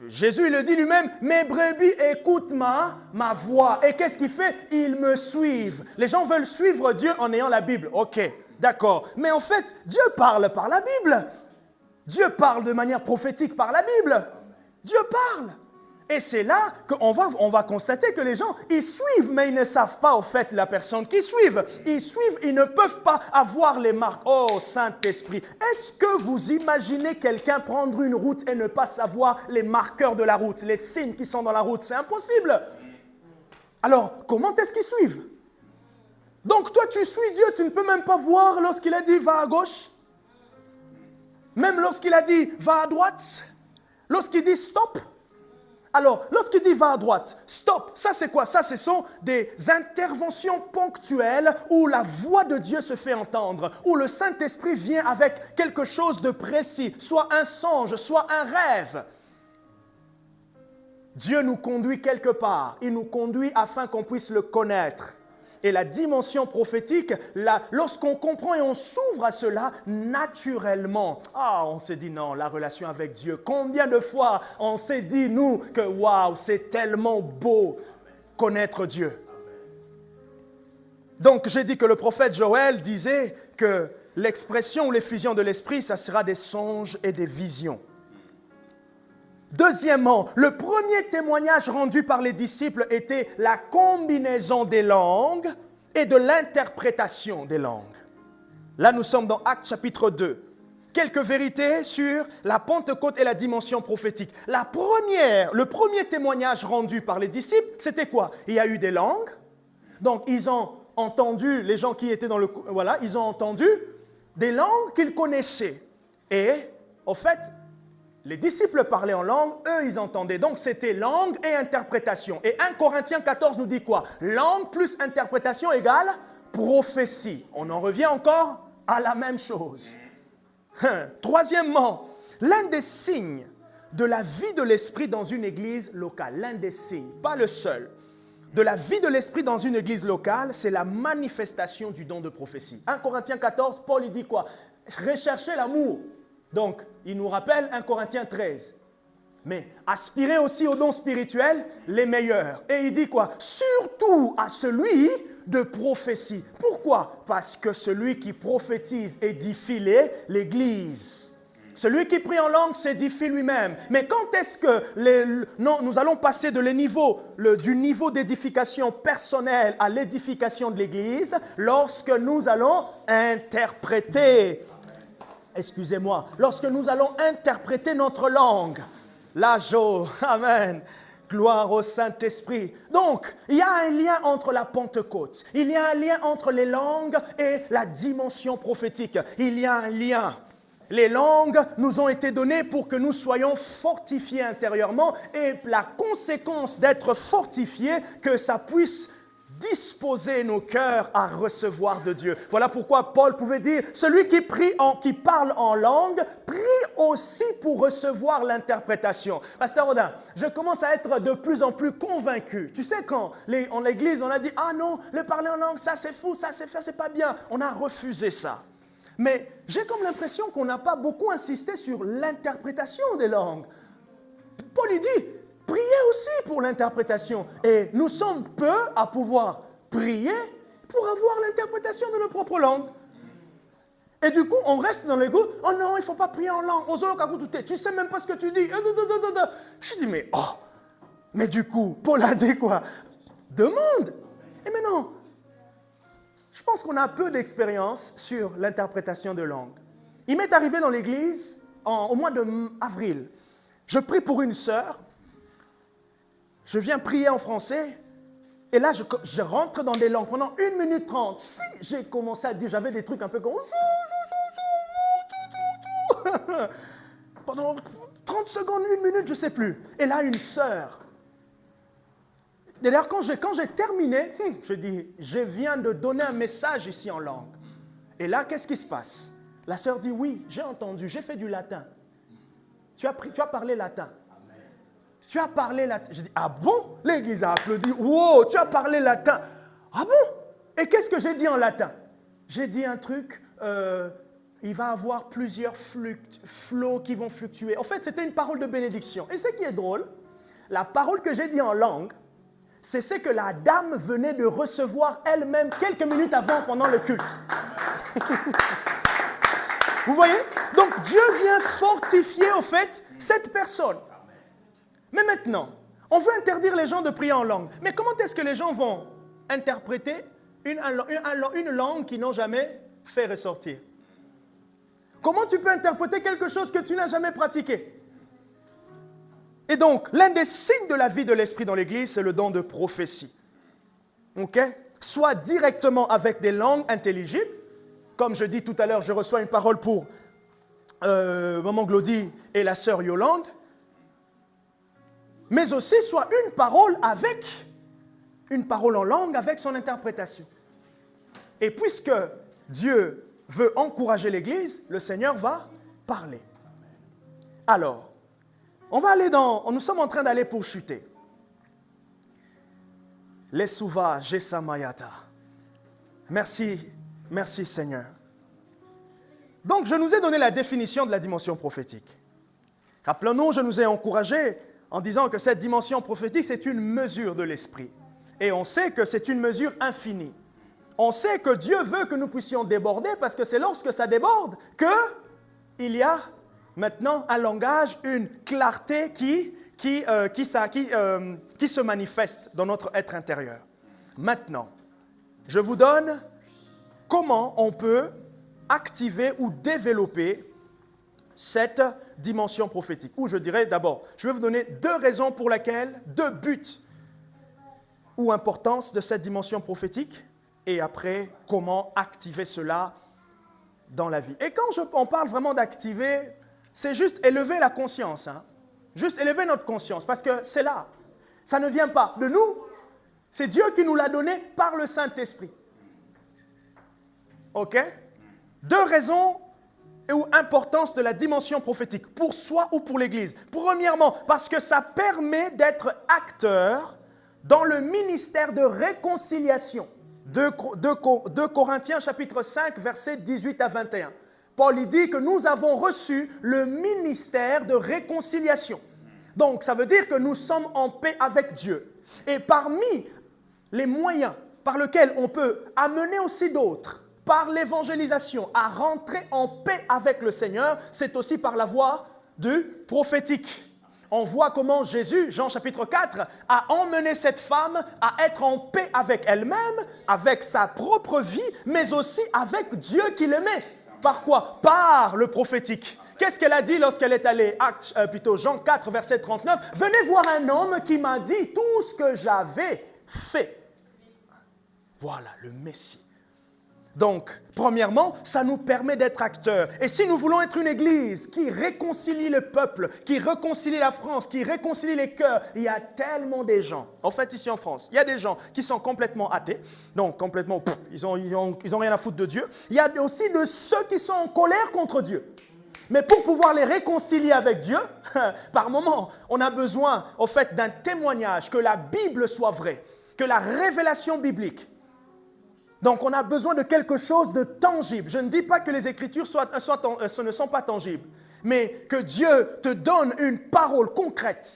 Jésus il le dit lui-même, mes brebis écoutent ma voix. Et qu'est-ce qu'il fait? Ils me suivent. Les gens veulent suivre Dieu en ayant la Bible. Ok, d'accord. Mais en fait, Dieu parle par la Bible. Dieu parle de manière prophétique par la Bible. Dieu parle. Et c'est là qu'on va constater que les gens, ils suivent, mais ils ne savent pas au fait la personne qu'ils suivent. Ils suivent, ils ne peuvent pas avoir les marques. Oh Saint-Esprit, est-ce que vous imaginez quelqu'un prendre une route et ne pas savoir les marqueurs de la route, les signes qui sont dans la route? C'est impossible. Alors, comment est-ce qu'ils suivent? Donc toi, tu suis Dieu, tu ne peux même pas voir lorsqu'il a dit « va à gauche ». Même lorsqu'il a dit « va à droite », lorsqu'il dit « stop ». Alors, lorsqu'il dit « va à droite »,« stop », ça c'est quoi? Ça, ce sont des interventions ponctuelles où la voix de Dieu se fait entendre, où le Saint-Esprit vient avec quelque chose de précis, soit un songe, soit un rêve. Dieu nous conduit quelque part, il nous conduit afin qu'on puisse le connaître. Et la dimension prophétique, lorsqu'on comprend et on s'ouvre à cela, naturellement, on s'est dit non, la relation avec Dieu. Combien de fois on s'est dit, nous, que waouh, c'est tellement beau connaître Dieu. Donc, j'ai dit que le prophète Joël disait que l'expression ou l'effusion de l'esprit, ça sera des songes et des visions. Deuxièmement, le premier témoignage rendu par les disciples était la combinaison des langues et de l'interprétation des langues. Là, nous sommes dans Actes chapitre 2. Quelques vérités sur la Pentecôte et la dimension prophétique. Le premier témoignage rendu par les disciples, c'était quoi? Il y a eu des langues. Donc, ils ont entendu, les gens qui étaient ils ont entendu des langues qu'ils connaissaient. Et, au fait, les disciples parlaient en langue, eux, ils entendaient. Donc, c'était langue et interprétation. Et 1 Corinthiens 14 nous dit quoi? Langue plus interprétation égale prophétie. On en revient encore à la même chose. Troisièmement, l'un des signes de la vie de l'esprit dans une église locale, l'un des signes, pas le seul, de la vie de l'esprit dans une église locale, c'est la manifestation du don de prophétie. 1 Corinthiens 14, Paul il dit quoi? Recherchez l'amour. Donc, il nous rappelle 1 Corinthiens 13. Mais aspirez aussi aux dons spirituels, les meilleurs. Et il dit quoi? Surtout à celui de prophétie. Pourquoi? Parce que celui qui prophétise édifie l'Église. Celui qui prie en langue s'édifie lui-même. Mais quand est-ce que nous allons passer du niveau d'édification personnelle à l'édification de l'Église? Lorsque nous allons interpréter. Excusez-moi. Lorsque nous allons interpréter notre langue. Amen. Gloire au Saint-Esprit. Donc, il y a un lien entre la Pentecôte. Il y a un lien entre les langues et la dimension prophétique. Il y a un lien. Les langues nous ont été données pour que nous soyons fortifiés intérieurement et la conséquence d'être fortifiés, que ça puisse disposer nos cœurs à recevoir de Dieu. Voilà pourquoi Paul pouvait dire, celui qui parle en langue, prie aussi pour recevoir l'interprétation. Pasteur Rodin, je commence à être de plus en plus convaincu. Tu sais, quand en l'église, on a dit, ah non, le parler en langue, ça c'est fou, ça c'est pas bien. On a refusé ça. Mais j'ai comme l'impression qu'on n'a pas beaucoup insisté sur l'interprétation des langues. Paul il dit, priez aussi pour l'interprétation. Et nous sommes peu à pouvoir prier pour avoir l'interprétation de nos propres langues. Et du coup, on reste dans l'ego. Oh non, il ne faut pas prier en langue. Tu ne sais même pas ce que tu dis. Je dis, mais du coup, Paul a dit quoi? Demande. Et maintenant, je pense qu'on a peu d'expérience sur l'interprétation de langue. Il m'est arrivé dans l'église au mois d'avril. Je prie pour une sœur. Je viens prier en français. Et là, je rentre dans des langues. Pendant 1 minute 30, si j'ai commencé à dire, j'avais des trucs un peu comme... Pendant 30 secondes, 1 minute, je ne sais plus. Et là, une sœur. D'ailleurs, quand j'ai terminé, je dis, je viens de donner un message ici en langue. Et là, qu'est-ce qui se passe? La sœur dit, oui, j'ai entendu, j'ai fait du latin. Tu as parlé latin. Tu as parlé latin. Je dis, ah bon? L'église a applaudi. Wow, tu as parlé latin. Ah bon? Et qu'est-ce que j'ai dit en latin? J'ai dit un truc, il va y avoir plusieurs flots qui vont fluctuer. En fait, c'était une parole de bénédiction. Et ce qui est drôle, la parole que j'ai dit en langue, c'est ce que la dame venait de recevoir elle-même quelques minutes avant, pendant le culte. Vous voyez? Donc, Dieu vient fortifier, au fait, cette personne. Mais maintenant, on veut interdire les gens de prier en langue. Mais comment est-ce que les gens vont interpréter une langue qu'ils n'ont jamais fait ressortir? Comment tu peux interpréter quelque chose que tu n'as jamais pratiqué? Et donc, l'un des signes de la vie de l'esprit dans l'Église, c'est le don de prophétie. OK? Soit directement avec des langues intelligibles. Comme je dis tout à l'heure, je reçois une parole pour Maman Glody et la sœur Yolande. Mais aussi soit une parole en langue avec son interprétation. Et puisque Dieu veut encourager l'Église, le Seigneur va parler. Alors, nous sommes en train d'aller pour chuter. Lesuva Jesamayata. Merci Seigneur. Donc, je nous ai donné la définition de la dimension prophétique. Rappelons-nous, je nous ai encouragé en disant que cette dimension prophétique, c'est une mesure de l'esprit. Et on sait que c'est une mesure infinie. On sait que Dieu veut que nous puissions déborder parce que c'est lorsque ça déborde qu'il y a maintenant un langage, une clarté qui se manifeste dans notre être intérieur. Maintenant, je vous donne comment on peut activer ou développer cette dimension prophétique. Ou je dirais d'abord, je vais vous donner 2 raisons pour lesquelles, 2 buts ou importance de cette dimension prophétique, et après, comment activer cela dans la vie. Et quand on parle vraiment d'activer, c'est juste élever la conscience. Juste élever notre conscience, parce que c'est là. Ça ne vient pas de nous. C'est Dieu qui nous l'a donné par le Saint-Esprit. OK? 2 raisons ou importance de la dimension prophétique, pour soi ou pour l'Église? Premièrement, parce que ça permet d'être acteur dans le ministère de réconciliation. 2 Corinthiens chapitre 5, versets 18 à 21. Paul il dit que nous avons reçu le ministère de réconciliation. Donc, ça veut dire que nous sommes en paix avec Dieu. Et parmi les moyens par lesquels on peut amener aussi d'autres, par l'évangélisation, à rentrer en paix avec le Seigneur, c'est aussi par la voie du prophétique. On voit comment Jésus, Jean chapitre 4, a emmené cette femme à être en paix avec elle-même, avec sa propre vie, mais aussi avec Dieu qui l'aimait. Par quoi? Par le prophétique. Qu'est-ce qu'elle a dit lorsqu'elle est allée? Jean 4, verset 39. « Venez voir un homme qui m'a dit tout ce que j'avais fait. » Voilà, le Messie. Donc, premièrement, ça nous permet d'être acteurs. Et si nous voulons être une église qui réconcilie le peuple, qui réconcilie la France, qui réconcilie les cœurs, il y a tellement de gens. En fait, ici en France, il y a des gens qui sont complètement athées, donc complètement, ils ont rien à foutre de Dieu. Il y a aussi de ceux qui sont en colère contre Dieu. Mais pour pouvoir les réconcilier avec Dieu, par moment, on a besoin, en fait, d'un témoignage, que la Bible soit vraie, que la révélation biblique. Donc, on a besoin de quelque chose de tangible. Je ne dis pas que les Écritures ne sont pas tangibles, mais que Dieu te donne une parole concrète,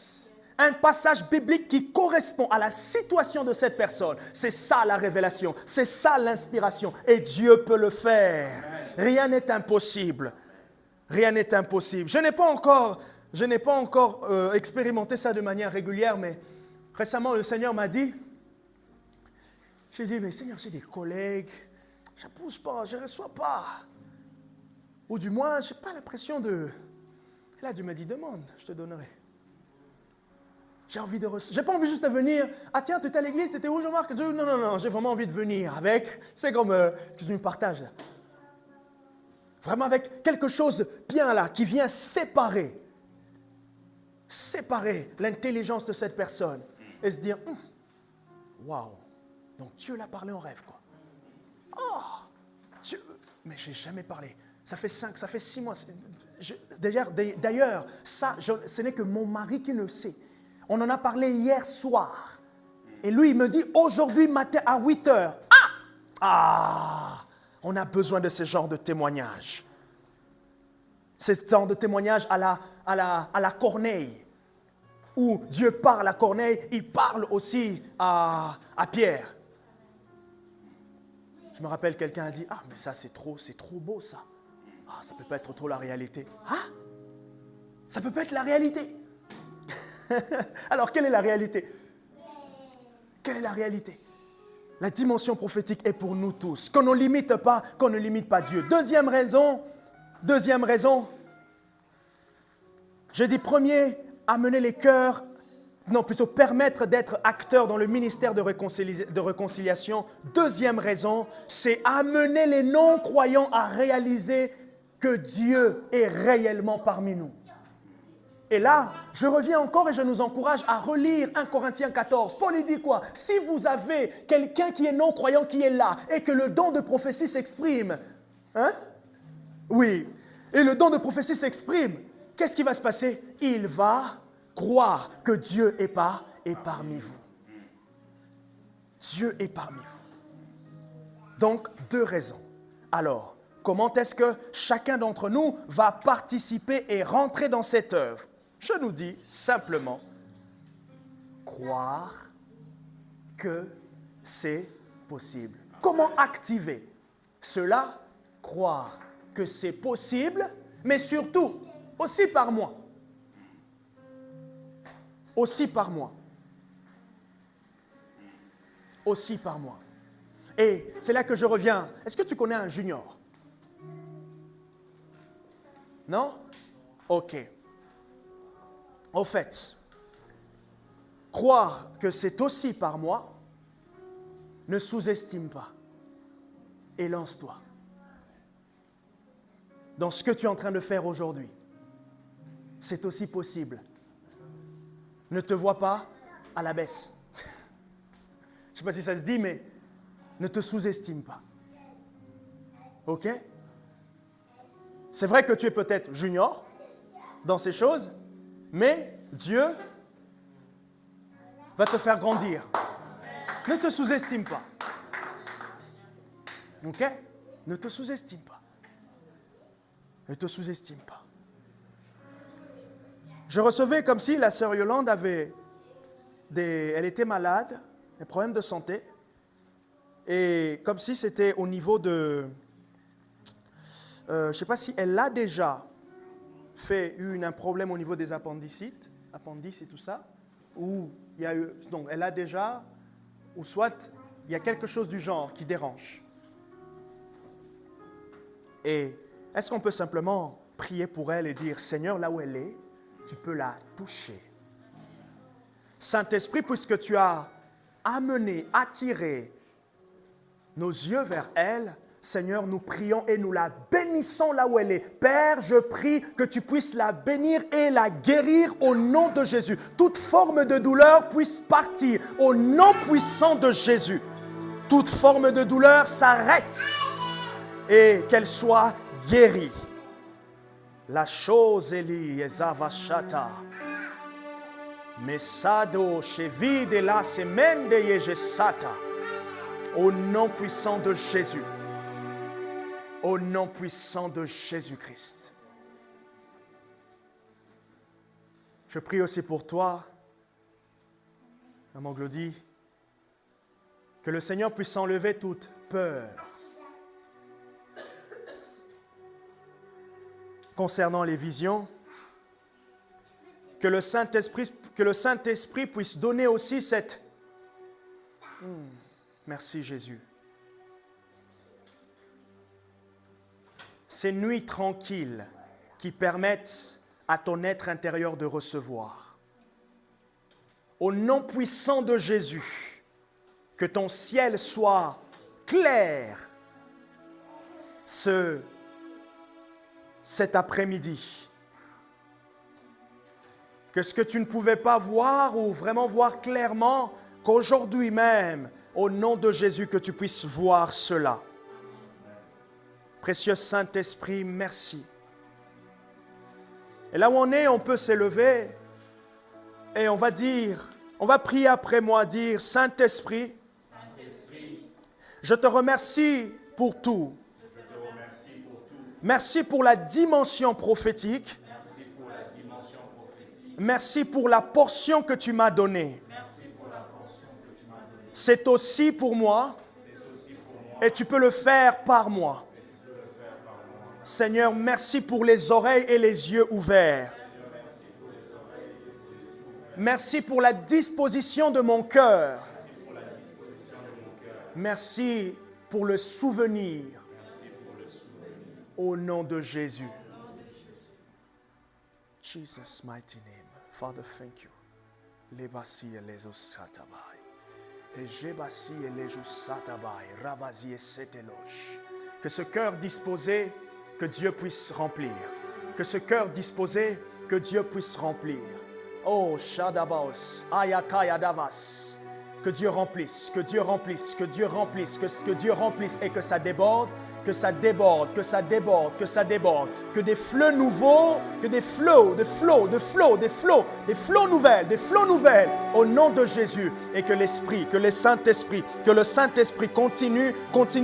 un passage biblique qui correspond à la situation de cette personne. C'est ça la révélation, c'est ça l'inspiration. Et Dieu peut le faire. Rien n'est impossible. Rien n'est impossible. Je n'ai pas encore expérimenté ça de manière régulière, mais récemment, le Seigneur m'a dit, j'ai dit, mais Seigneur, j'ai des collègues, je ne pousse pas, je ne reçois pas. Ou du moins, je n'ai pas l'impression de... Et là, Dieu m'a dit, demande, je te donnerai. J'ai envie de recevoir. Je n'ai pas envie juste de venir, ah tiens, tu étais à l'église, c'était où Jean-Marc? Non, j'ai vraiment envie de venir avec, c'est comme tu nous partages là. Vraiment avec quelque chose bien là, qui vient séparer l'intelligence de cette personne et se dire, waouh. Donc Dieu l'a parlé en rêve, quoi. Oh, Dieu, mais je n'ai jamais parlé. Ça fait 6 mois. D'ailleurs, ça, ce n'est que mon mari qui le sait. On en a parlé hier soir. Et lui, il me dit, aujourd'hui matin à 8 heures. On a besoin de ce genre de témoignage. Ce genre de témoignage à la Corneille. Où Dieu parle à Corneille, il parle aussi à Pierre. Je me rappelle, quelqu'un a dit, mais ça c'est trop beau ça. Ça peut pas être trop la réalité. Ça peut pas être la réalité. Alors, quelle est la réalité? Quelle est la réalité? La dimension prophétique est pour nous tous. Qu'on ne limite pas Dieu. Deuxième raison, je dis premier, amener les cœurs, permettre d'être acteur dans le ministère de réconciliation. Deuxième raison, c'est amener les non-croyants à réaliser que Dieu est réellement parmi nous. Et là, je reviens encore et je nous encourage à relire 1 Corinthiens 14. Paul il dit quoi? Si vous avez quelqu'un qui est non-croyant qui est là et que le don de prophétie s'exprime, oui, et le don de prophétie s'exprime, qu'est-ce qui va se passer? Il va croire que Dieu est parmi vous. Dieu est parmi vous. Donc, 2 raisons. Alors, comment est-ce que chacun d'entre nous va participer et rentrer dans cette œuvre? Je nous dis simplement, croire que c'est possible. Comment activer cela? Croire que c'est possible, mais surtout, aussi par moi. Aussi par moi. Aussi par moi. Et c'est là que je reviens. Est-ce que tu connais un junior? Non? Ok. Au fait, croire que c'est aussi par moi, ne sous-estime pas et lance-toi dans ce que tu es en train de faire aujourd'hui. C'est aussi possible. Ne te vois pas à la baisse. Je ne sais pas si ça se dit, mais ne te sous-estime pas. Ok? C'est vrai que tu es peut-être junior dans ces choses, mais Dieu va te faire grandir. Ne te sous-estime pas. Ok? Ne te sous-estime pas. Ne te sous-estime pas. Je recevais comme si la sœur Yolande avait elle était malade, des problèmes de santé, et comme si c'était au niveau de... je ne sais pas si elle a déjà eu un problème au niveau des appendices et tout ça, ou il y a eu... Donc, elle a déjà, ou soit il y a quelque chose du genre qui dérange. Et est-ce qu'on peut simplement prier pour elle et dire, Seigneur, là où elle est, tu peux la toucher. Saint-Esprit, puisque tu as amené, attiré nos yeux vers elle, Seigneur, nous prions et nous la bénissons là où elle est. Père, je prie que tu puisses la bénir et la guérir au nom de Jésus. Toute forme de douleur puisse partir au nom puissant de Jésus. Toute forme de douleur s'arrête et qu'elle soit guérie. La chose Eli Ezavashata. Mesado chevi de la semaine de Yejesata. Au nom puissant de Jésus. Au nom puissant de Jésus-Christ. Je prie aussi pour toi, Maman Glody, que le Seigneur puisse enlever toute peur concernant les visions, que le Saint-Esprit puisse donner aussi cette... Merci Jésus. Ces nuits tranquilles qui permettent à ton être intérieur de recevoir. Au nom puissant de Jésus, que ton ciel soit clair cet après-midi. Que ce que tu ne pouvais pas voir ou vraiment voir clairement, qu'aujourd'hui même, au nom de Jésus, que tu puisses voir cela. Précieux Saint-Esprit, merci. Et là où on est, on peut s'élever et on va prier après moi, dire, Saint-Esprit, je te remercie pour tout. Merci pour la dimension prophétique. Merci pour la portion que tu m'as donnée. C'est aussi pour moi et tu peux le faire par moi. Seigneur, merci pour les oreilles et les yeux ouverts. Merci pour la disposition de mon cœur. Merci pour le souvenir. Au nom de Jésus. Jesus' mighty name. Father, thank you. Lebasi elezosatabai. Ejebasi elejusatabai. Rabasi esetelosh. Que ce cœur disposé, que Dieu puisse remplir. Que ce cœur disposé, que Dieu puisse remplir. Oh, Shadabaos, Ayakaya Davas. Que Dieu remplisse, que Dieu remplisse, que Dieu remplisse, que Dieu remplisse et que ça déborde. Que ça déborde, que ça déborde, que ça déborde. Que des fleux nouveaux, que des flots nouvelles, au nom de Jésus. Et que l'Esprit, que le Saint-Esprit continue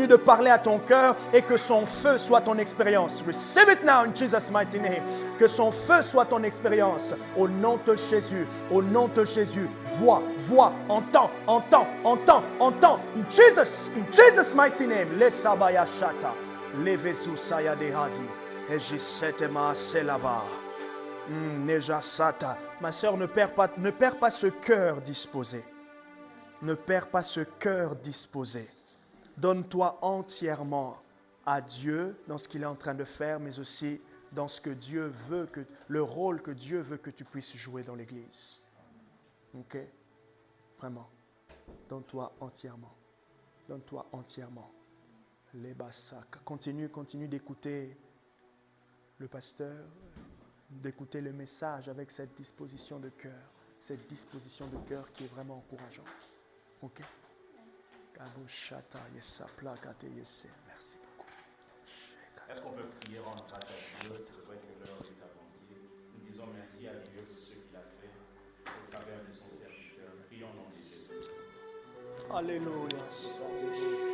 de parler à ton cœur et que son feu soit ton expérience. Receive it now in Jesus' mighty name. Que son feu soit ton expérience. Au nom de Jésus, au nom de Jésus. Vois, entends. In Jesus' mighty name. Les sabaya shata. Levesu saya dehazi. Ejisete ma selava. Neja sata. Ma sœur, ne perds pas ce cœur disposé. Ne perds pas ce cœur disposé. Donne-toi entièrement à Dieu dans ce qu'il est en train de faire, mais aussi dans ce que Dieu veut, le rôle que Dieu veut que tu puisses jouer dans l'Église. Ok? Vraiment. Donne-toi entièrement. Donne-toi entièrement. Les bassaks. Continue d'écouter le pasteur, d'écouter le message avec cette disposition de cœur. Cette disposition de cœur qui est vraiment encourageante. Ok? Merci beaucoup. Est-ce qu'on peut prier en grâce à Dieu? C'est vrai que l'heure est avancée. Nous disons merci à Dieu pour ce qu'il a fait au travers de son serviteur. Prions au nom de Jésus. Alléluia.